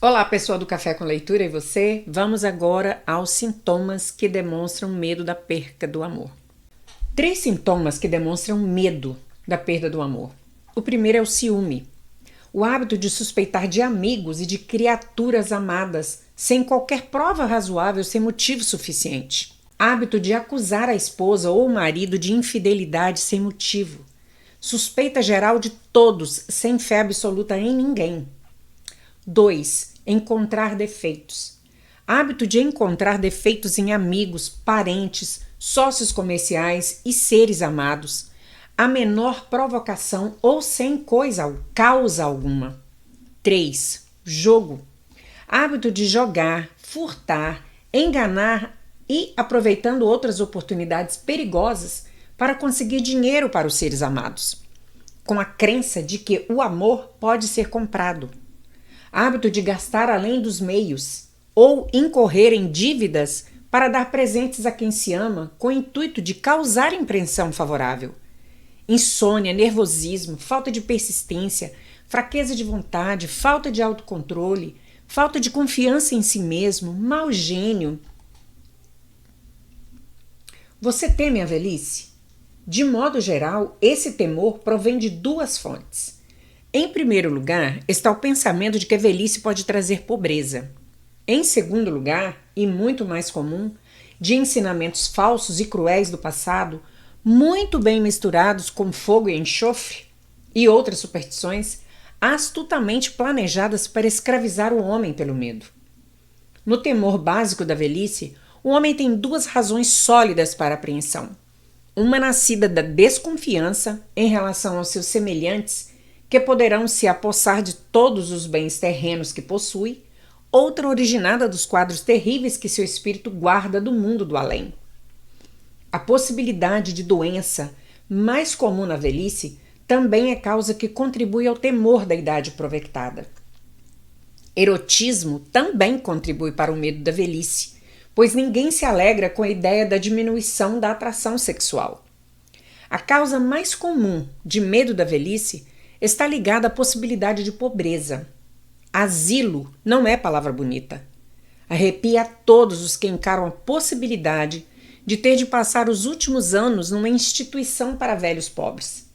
Olá, pessoal do Café com Leitura e você? Vamos agora aos sintomas que demonstram medo da perda do amor. 3 sintomas que demonstram medo da perda do amor. O primeiro é o ciúme. O hábito de suspeitar de amigos e de criaturas amadas sem qualquer prova razoável ser motivo suficiente. Hábito de acusar a esposa ou o marido de infidelidade sem motivo. Suspeita geral de todos, sem fé absoluta em ninguém. 2. Encontrar defeitos. Hábito de encontrar defeitos em amigos, parentes, sócios comerciais e seres amados, a menor provocação ou sem causa alguma. 3. Jogo. Hábito de jogar, furtar, enganar e aproveitando outras oportunidades perigosas para conseguir dinheiro para os seres amados, com a crença de que o amor pode ser comprado. Hábito de gastar além dos meios ou incorrer em dívidas para dar presentes a quem se ama com o intuito de causar impressão favorável. Insônia, nervosismo, falta de persistência, fraqueza de vontade, falta de autocontrole, falta de confiança em si mesmo, mau gênio. Você teme a velhice? De modo geral, esse temor provém de 2 fontes. Em primeiro lugar, está o pensamento de que a velhice pode trazer pobreza. Em segundo lugar, e muito mais comum, de ensinamentos falsos e cruéis do passado, muito bem misturados com fogo e enxofre, e outras superstições, astutamente planejadas para escravizar o homem pelo medo. No temor básico da velhice, o homem tem 2 razões sólidas para a apreensão. Uma nascida da desconfiança em relação aos seus semelhantes, que poderão se apossar de todos os bens terrenos que possui, outra originada dos quadros terríveis que seu espírito guarda do mundo do além. A possibilidade de doença, mais comum na velhice, também é causa que contribui ao temor da idade provectada. Erotismo também contribui para o medo da velhice, pois ninguém se alegra com a ideia da diminuição da atração sexual. A causa mais comum de medo da velhice está ligada à possibilidade de pobreza. Asilo não é palavra bonita. Arrepia a todos os que encaram a possibilidade de ter de passar os últimos anos numa instituição para velhos pobres.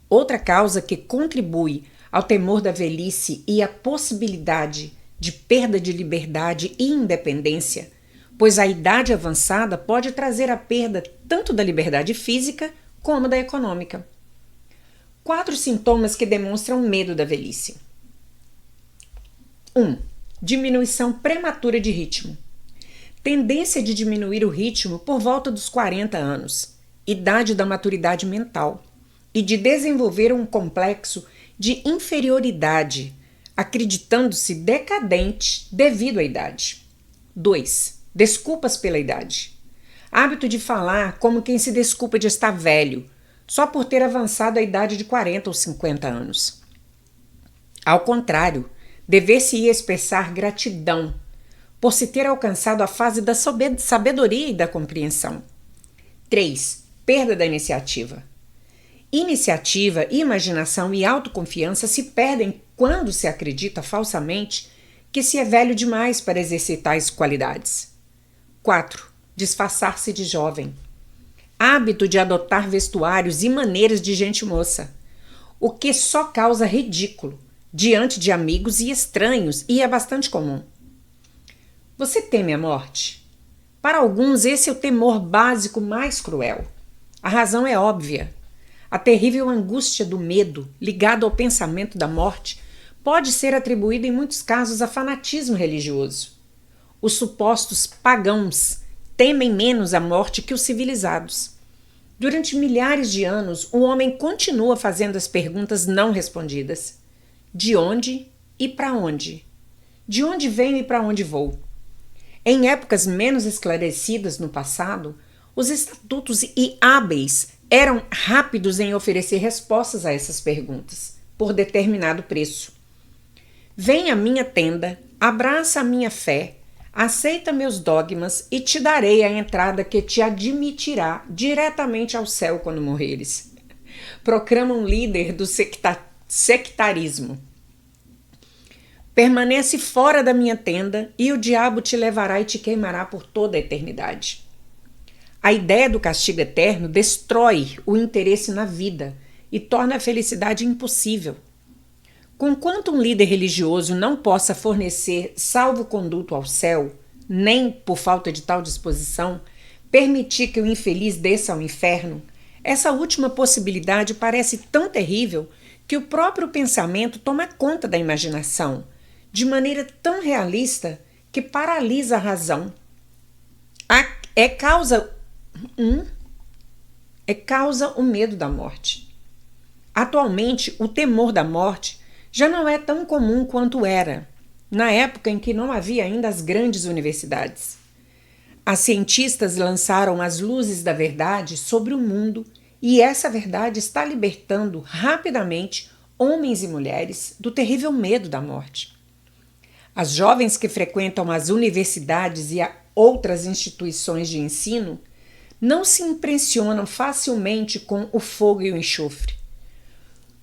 Outra causa que contribui ao temor da velhice e à possibilidade de perda de liberdade e independência, pois a idade avançada pode trazer a perda tanto da liberdade física como da econômica. 4 sintomas que demonstram medo da velhice. 1. Diminuição prematura de ritmo. Tendência de diminuir o ritmo por volta dos 40 anos, idade da maturidade mental, e de desenvolver um complexo de inferioridade, acreditando-se decadente devido à idade. 2. Desculpas pela idade. Hábito de falar como quem se desculpa de estar velho, só por ter avançado a idade de 40 ou 50 anos. Ao contrário, dever-se-ia expressar gratidão por se ter alcançado a fase da sabedoria e da compreensão. 3. Perda da iniciativa. Iniciativa, imaginação e autoconfiança se perdem quando se acredita falsamente que se é velho demais para exercer tais qualidades. 4. Disfarçar-se de jovem. Hábito de adotar vestuários e maneiras de gente moça, o que só causa ridículo diante de amigos e estranhos e é bastante comum. Você teme a morte? Para alguns, esse é o temor básico mais cruel. A razão é óbvia. A terrível angústia do medo, ligado ao pensamento da morte, pode ser atribuída em muitos casos a fanatismo religioso. Os supostos pagãos temem menos a morte que os civilizados. Durante milhares de anos, o homem continua fazendo as perguntas não respondidas. De onde e para onde? De onde venho e para onde vou? Em épocas menos esclarecidas no passado, os estatutos e hábeis eram rápidos em oferecer respostas a essas perguntas, por determinado preço. Vem à minha tenda, abraça a minha fé, aceita meus dogmas e te darei a entrada que te admitirá diretamente ao céu quando morreres. Proclama um líder do sectarismo. Permanece fora da minha tenda e o diabo te levará e te queimará por toda a eternidade. A ideia do castigo eterno destrói o interesse na vida e torna a felicidade impossível. Conquanto um líder religioso não possa fornecer salvo-conduto ao céu, nem, por falta de tal disposição, permitir que o infeliz desça ao inferno, essa última possibilidade parece tão terrível que o próprio pensamento toma conta da imaginação, de maneira tão realista que paralisa a razão. É causa o medo da morte. Atualmente, o temor da morte já não é tão comum quanto era, na época em que não havia ainda as grandes universidades. As cientistas lançaram as luzes da verdade sobre o mundo e essa verdade está libertando rapidamente homens e mulheres do terrível medo da morte. As jovens que frequentam as universidades e outras instituições de ensino não se impressionam facilmente com o fogo e o enxofre.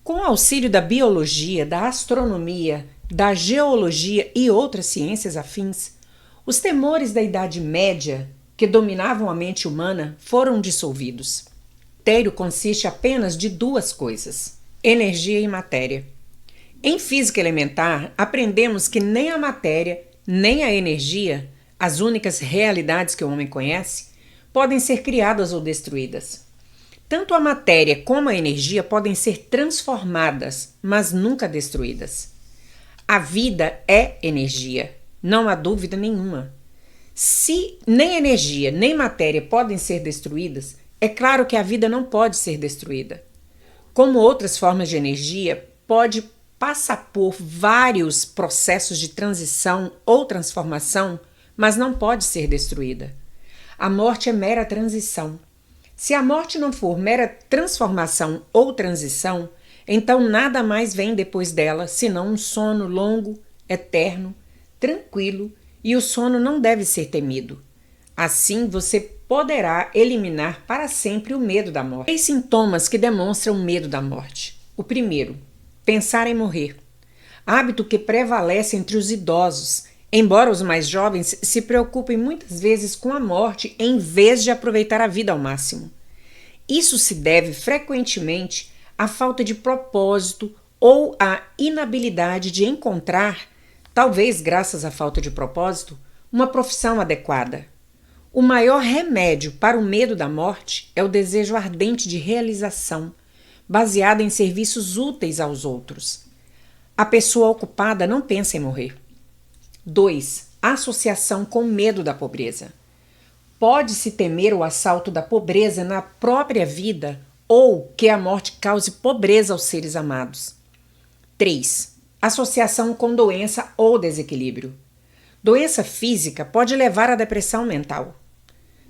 Com o auxílio da biologia, da astronomia, da geologia e outras ciências afins, os temores da Idade Média, que dominavam a mente humana, foram dissolvidos. O mistério consiste apenas de duas coisas: energia e matéria. Em física elementar, aprendemos que nem a matéria, nem a energia, as únicas realidades que o homem conhece, podem ser criadas ou destruídas. Tanto a matéria como a energia podem ser transformadas, mas nunca destruídas. A vida é energia, não há dúvida nenhuma. Se nem energia nem matéria podem ser destruídas, é claro que a vida não pode ser destruída. Como outras formas de energia, pode passar por vários processos de transição ou transformação, mas não pode ser destruída. A morte é mera transição. Se a morte não for mera transformação ou transição, então nada mais vem depois dela senão um sono longo, eterno, tranquilo, e o sono não deve ser temido. Assim você poderá eliminar para sempre o medo da morte. 3 sintomas que demonstram o medo da morte. O primeiro, pensar em morrer. Hábito que prevalece entre os idosos, embora os mais jovens se preocupem muitas vezes com a morte em vez de aproveitar a vida ao máximo. Isso se deve frequentemente à falta de propósito ou à inabilidade de encontrar, talvez graças à falta de propósito, uma profissão adequada. O maior remédio para o medo da morte é o desejo ardente de realização, baseado em serviços úteis aos outros. A pessoa ocupada não pensa em morrer. 2. Associação com medo da pobreza. Pode-se temer o assalto da pobreza na própria vida ou que a morte cause pobreza aos seres amados. 3. Associação com doença ou desequilíbrio. Doença física pode levar à depressão mental.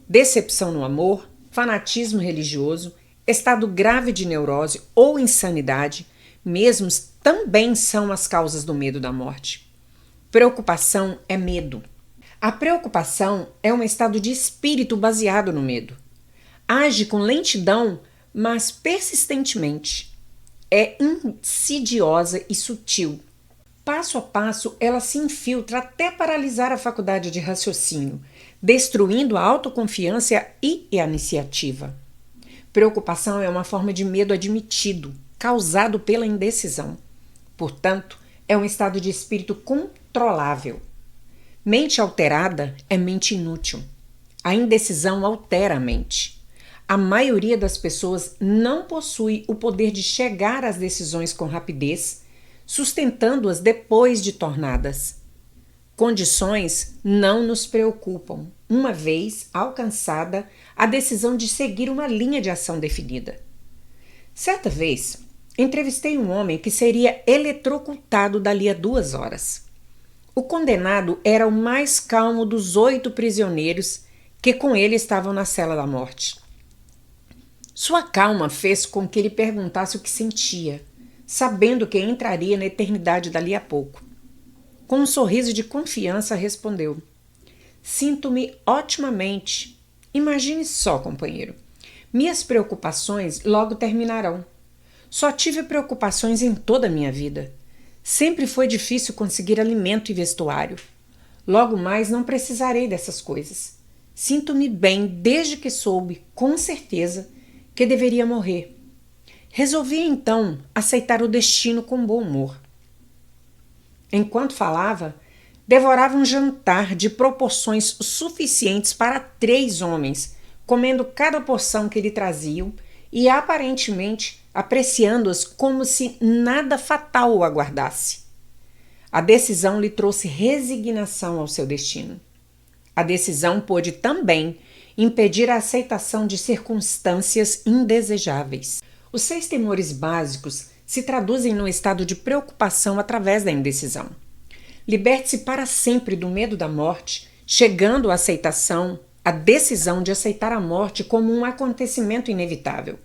Decepção no amor, fanatismo religioso, estado grave de neurose ou insanidade, mesmos também são as causas do medo da morte. Preocupação é medo. A preocupação é um estado de espírito baseado no medo. Age com lentidão, mas persistentemente. É insidiosa e sutil. Passo a passo, ela se infiltra até paralisar a faculdade de raciocínio, destruindo a autoconfiança e a iniciativa. Preocupação é uma forma de medo admitido, causado pela indecisão. Portanto, é um estado de espírito controlável. Mente alterada é mente inútil. A indecisão altera a mente. A maioria das pessoas não possui o poder de chegar às decisões com rapidez, sustentando-as depois de tornadas. Condições não nos preocupam, uma vez alcançada a decisão de seguir uma linha de ação definida. Certa vez, entrevistei um homem que seria eletrocutado dali a 2 horas. O condenado era o mais calmo dos 8 prisioneiros que com ele estavam na cela da morte. Sua calma fez com que ele perguntasse o que sentia, sabendo que entraria na eternidade dali a pouco. Com um sorriso de confiança respondeu: "Sinto-me otimamente. Imagine só, companheiro. Minhas preocupações logo terminarão. Só tive preocupações em toda a minha vida. Sempre foi difícil conseguir alimento e vestuário. Logo mais não precisarei dessas coisas. Sinto-me bem desde que soube, com certeza, que deveria morrer. Resolvi então aceitar o destino com bom humor. Enquanto falava, devorava um jantar de proporções suficientes para 3 homens, comendo cada porção que lhe traziam e aparentemente apreciando-as como se nada fatal o aguardasse. A decisão lhe trouxe resignação ao seu destino. A decisão pôde também impedir a aceitação de circunstâncias indesejáveis. Os 6 temores básicos se traduzem no estado de preocupação através da indecisão. Liberte-se para sempre do medo da morte, chegando à aceitação, à decisão de aceitar a morte como um acontecimento inevitável.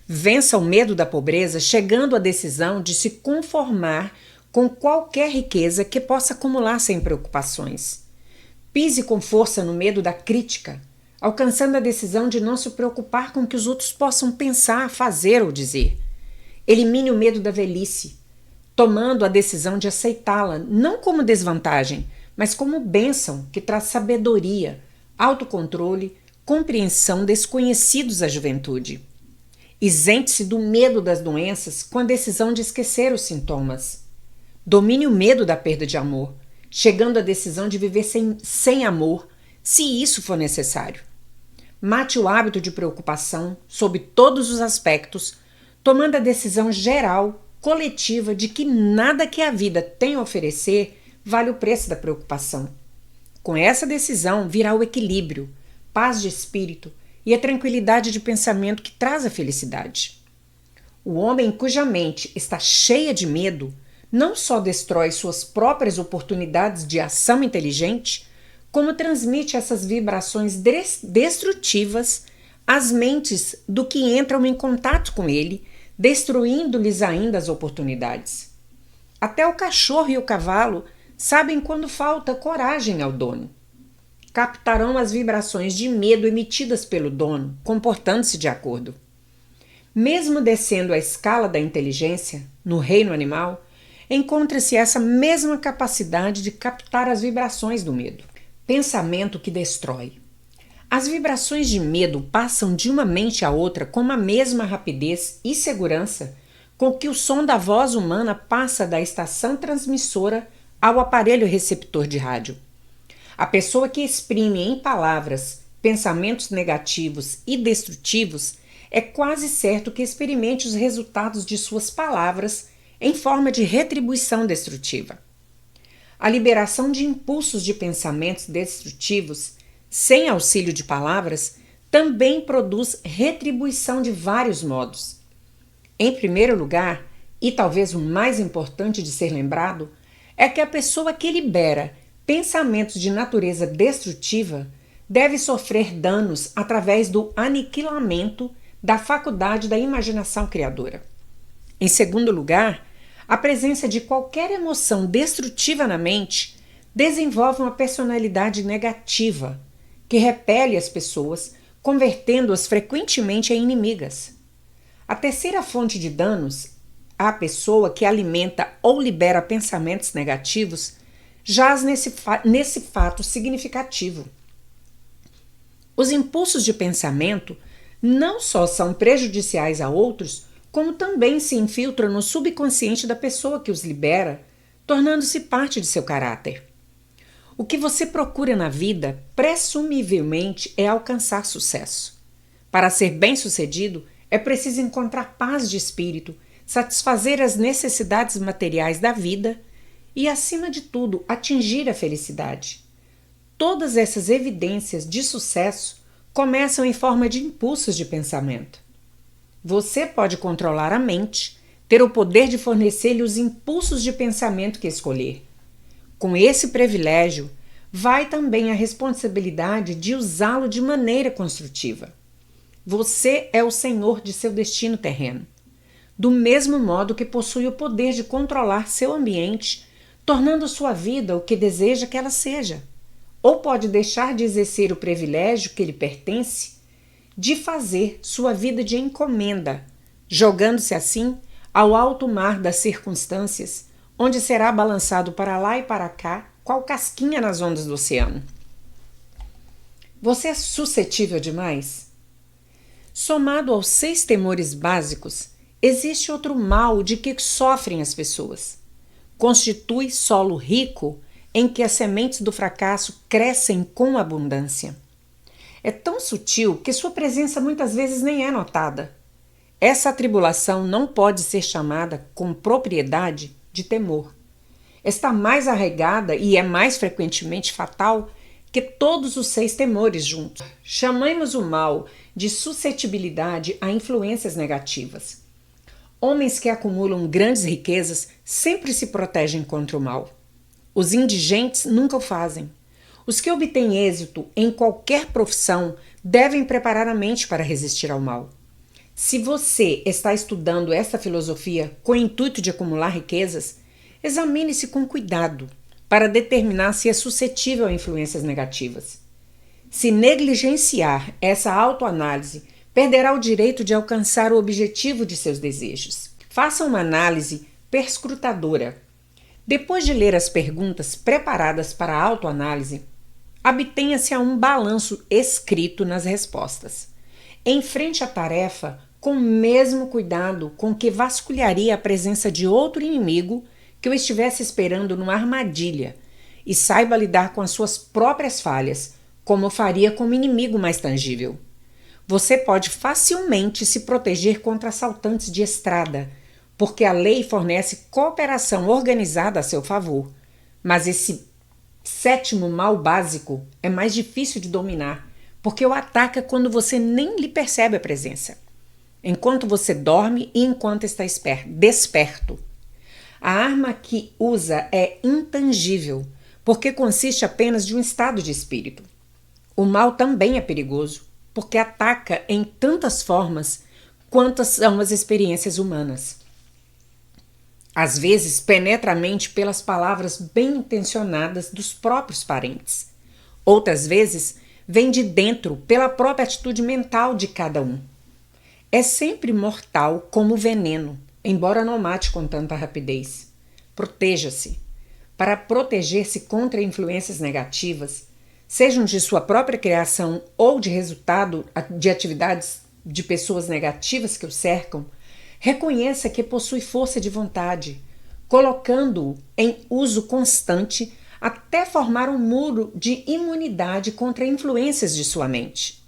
Vença o medo da pobreza, chegando à decisão de se conformar com qualquer riqueza que possa acumular sem preocupações. Pise com força no medo da crítica, alcançando a decisão de não se preocupar com o que os outros possam pensar, fazer ou dizer. Elimine o medo da velhice, tomando a decisão de aceitá-la não como desvantagem, mas como bênção que traz sabedoria, autocontrole, compreensão desconhecidos à juventude. Isente-se do medo das doenças com a decisão de esquecer os sintomas. Domine o medo da perda de amor, chegando à decisão de viver sem amor, se isso for necessário. Mate o hábito de preocupação, sob todos os aspectos, tomando a decisão geral, coletiva, de que nada que a vida tem a oferecer vale o preço da preocupação. Com essa decisão virá o equilíbrio, paz de espírito e a tranquilidade de pensamento que traz a felicidade. O homem cuja mente está cheia de medo não só destrói suas próprias oportunidades de ação inteligente, como transmite essas vibrações destrutivas às mentes do que entram em contato com ele, destruindo-lhes ainda as oportunidades. Até o cachorro e o cavalo sabem quando falta coragem ao dono. Captarão as vibrações de medo emitidas pelo dono, comportando-se de acordo. Mesmo descendo a escala da inteligência, no reino animal, encontra-se essa mesma capacidade de captar as vibrações do medo. Pensamento que destrói. As vibrações de medo passam de uma mente a outra com a mesma rapidez e segurança com que o som da voz humana passa da estação transmissora ao aparelho receptor de rádio. A pessoa que exprime em palavras pensamentos negativos e destrutivos é quase certo que experimente os resultados de suas palavras em forma de retribuição destrutiva. A liberação de impulsos de pensamentos destrutivos, sem auxílio de palavras, também produz retribuição de vários modos. Em primeiro lugar, e talvez o mais importante de ser lembrado, é que a pessoa que libera pensamentos de natureza destrutiva deve sofrer danos através do aniquilamento da faculdade da imaginação criadora. Em segundo lugar, a presença de qualquer emoção destrutiva na mente desenvolve uma personalidade negativa, que repele as pessoas, convertendo-as frequentemente em inimigas. A terceira fonte de danos à pessoa que alimenta ou libera pensamentos negativos jaz nesse fato significativo. Os impulsos de pensamento não só são prejudiciais a outros, como também se infiltram no subconsciente da pessoa que os libera, tornando-se parte de seu caráter. O que você procura na vida, presumivelmente, é alcançar sucesso. Para ser bem-sucedido, é preciso encontrar paz de espírito, satisfazer as necessidades materiais da vida e, acima de tudo, atingir a felicidade. Todas essas evidências de sucesso começam em forma de impulsos de pensamento. Você pode controlar a mente, ter o poder de fornecer-lhe os impulsos de pensamento que escolher. Com esse privilégio, vai também a responsabilidade de usá-lo de maneira construtiva. Você é o senhor de seu destino terreno, do mesmo modo que possui o poder de controlar seu ambiente, tornando sua vida o que deseja que ela seja, ou pode deixar de exercer o privilégio que lhe pertence de fazer sua vida de encomenda, jogando-se assim ao alto mar das circunstâncias, onde será balançado para lá e para cá, qual casquinha nas ondas do oceano. Você é suscetível demais? Somado aos 6 temores básicos, existe outro mal de que sofrem as pessoas. Constitui solo rico em que as sementes do fracasso crescem com abundância. É tão sutil que sua presença muitas vezes nem é notada. Essa atribulação não pode ser chamada com propriedade de temor. Está mais arraigada e é mais frequentemente fatal que todos os 6 temores juntos. Chamemos o mal de suscetibilidade a influências negativas. Homens que acumulam grandes riquezas sempre se protegem contra o mal. Os indigentes nunca o fazem. Os que obtêm êxito em qualquer profissão devem preparar a mente para resistir ao mal. Se você está estudando esta filosofia com o intuito de acumular riquezas, examine-se com cuidado para determinar se é suscetível a influências negativas. Se negligenciar essa autoanálise, perderá o direito de alcançar o objetivo de seus desejos. Faça uma análise perscrutadora. Depois de ler as perguntas preparadas para a autoanálise, abstenha-se a um balanço escrito nas respostas. Enfrente a tarefa com o mesmo cuidado com que vasculharia a presença de outro inimigo que o estivesse esperando numa armadilha e saiba lidar com as suas próprias falhas, como faria com um inimigo mais tangível. Você pode facilmente se proteger contra assaltantes de estrada, porque a lei fornece cooperação organizada a seu favor. Mas esse 7º mal básico é mais difícil de dominar, porque o ataca quando você nem lhe percebe a presença, enquanto você dorme e enquanto está desperto. A arma que usa é intangível, porque consiste apenas de um estado de espírito. O mal também é perigoso, porque ataca em tantas formas quantas são as experiências humanas. Às vezes penetra a mente pelas palavras bem intencionadas dos próprios parentes. Outras vezes vem de dentro pela própria atitude mental de cada um. É sempre mortal como o veneno, embora não mate com tanta rapidez. Proteja-se. Para proteger-se contra influências negativas, sejam de sua própria criação ou de resultado de atividades de pessoas negativas que o cercam, reconheça que possui força de vontade, colocando-o em uso constante até formar um muro de imunidade contra influências de sua mente.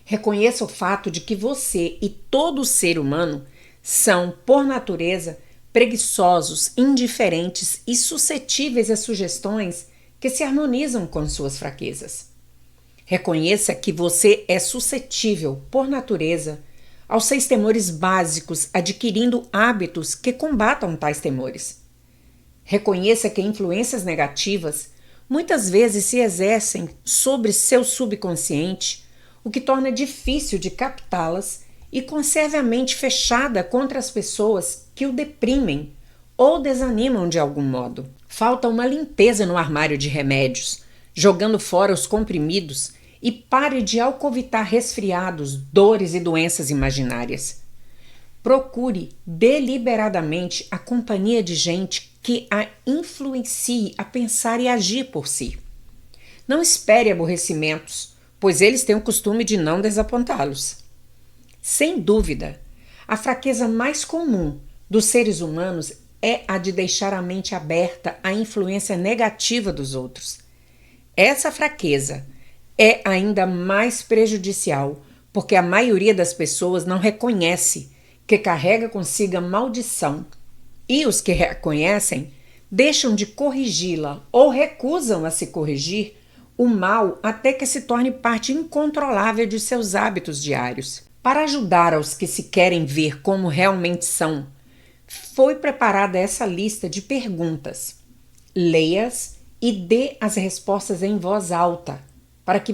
Reconheça o fato de que você e todo ser humano são, por natureza, preguiçosos, indiferentes e suscetíveis a sugestões que se harmonizam com suas fraquezas. Reconheça que você é suscetível, por natureza, aos 6 temores básicos, adquirindo hábitos que combatam tais temores. Reconheça que influências negativas muitas vezes se exercem sobre seu subconsciente, o que torna difícil de captá-las e conserve a mente fechada contra as pessoas que o deprimem ou desanimam de algum modo. Falta uma limpeza no armário de remédios, jogando fora os comprimidos e pare de alcovitar resfriados, dores e doenças imaginárias. Procure deliberadamente a companhia de gente que a influencie a pensar e agir por si. Não espere aborrecimentos, pois eles têm o costume de não desapontá-los. Sem dúvida, a fraqueza mais comum dos seres humanos é a de deixar a mente aberta à influência negativa dos outros. Essa fraqueza é ainda mais prejudicial porque a maioria das pessoas não reconhece que carrega consigo a maldição e os que reconhecem deixam de corrigi-la ou recusam a se corrigir o mal até que se torne parte incontrolável de seus hábitos diários. Para ajudar aos que se querem ver como realmente são, foi preparada essa lista de perguntas. Leia-as e dê as respostas em voz alta, para que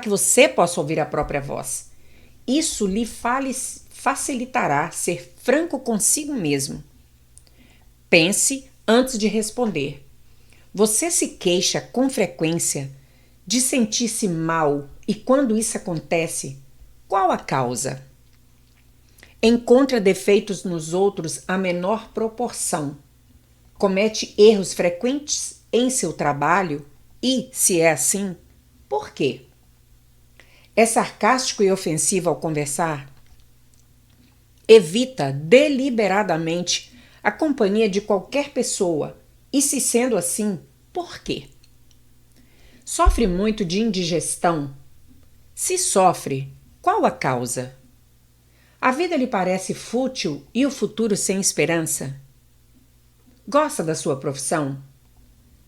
você possa ouvir a própria voz. Isso lhe facilitará ser franco consigo mesmo. Pense antes de responder. Você se queixa com frequência de sentir-se mal e quando isso acontece, qual a causa? Encontra defeitos nos outros à menor proporção. Comete erros frequentes em seu trabalho e, se é assim, por quê? É sarcástico e ofensivo ao conversar? Evita deliberadamente a companhia de qualquer pessoa e, se sendo assim, por quê? Sofre muito de indigestão? Se sofre, qual a causa? A vida lhe parece fútil e o futuro sem esperança? Gosta da sua profissão?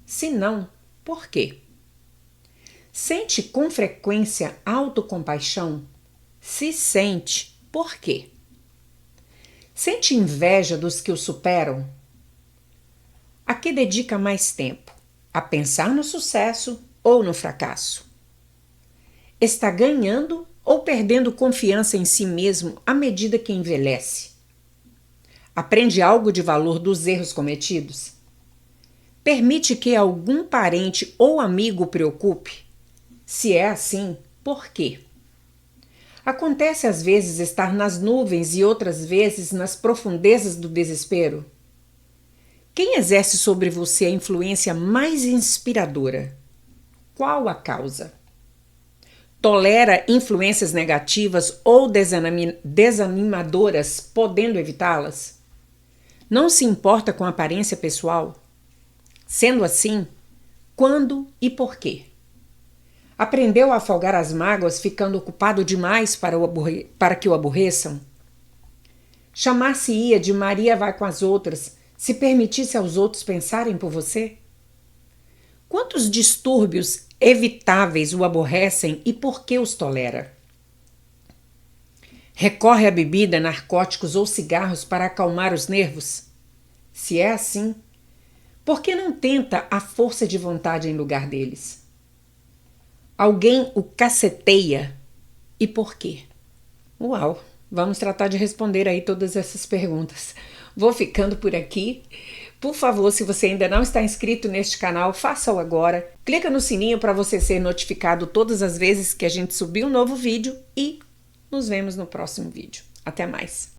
Se não, por quê? Sente com frequência autocompaixão? Se sente, por quê? Sente inveja dos que o superam? A que dedica mais tempo? A pensar no sucesso ou no fracasso? Está ganhando ou perdendo confiança em si mesmo à medida que envelhece? Aprende algo de valor dos erros cometidos? Permite que algum parente ou amigo o preocupe? Se é assim, por quê? Acontece às vezes estar nas nuvens e outras vezes nas profundezas do desespero? Quem exerce sobre você a influência mais inspiradora? Qual a causa? Tolera influências negativas ou desanimadoras, podendo evitá-las? Não se importa com a aparência pessoal? Sendo assim, quando e por quê? Aprendeu a afogar as mágoas ficando ocupado demais para que o aborreçam? Chamar-se-ia de Maria vai com as outras se permitisse aos outros pensarem por você? Quantos distúrbios evitáveis o aborrecem e por que os tolera? Recorre à bebida, narcóticos ou cigarros para acalmar os nervos? Se é assim, por que não tenta a força de vontade em lugar deles? Alguém o caceteia e por quê? Uau! Vamos tratar de responder aí todas essas perguntas. Vou ficando por aqui. Por favor, se você ainda não está inscrito neste canal, faça-o agora. Clica no sininho para você ser notificado todas as vezes que a gente subir um novo vídeo e nos vemos no próximo vídeo. Até mais!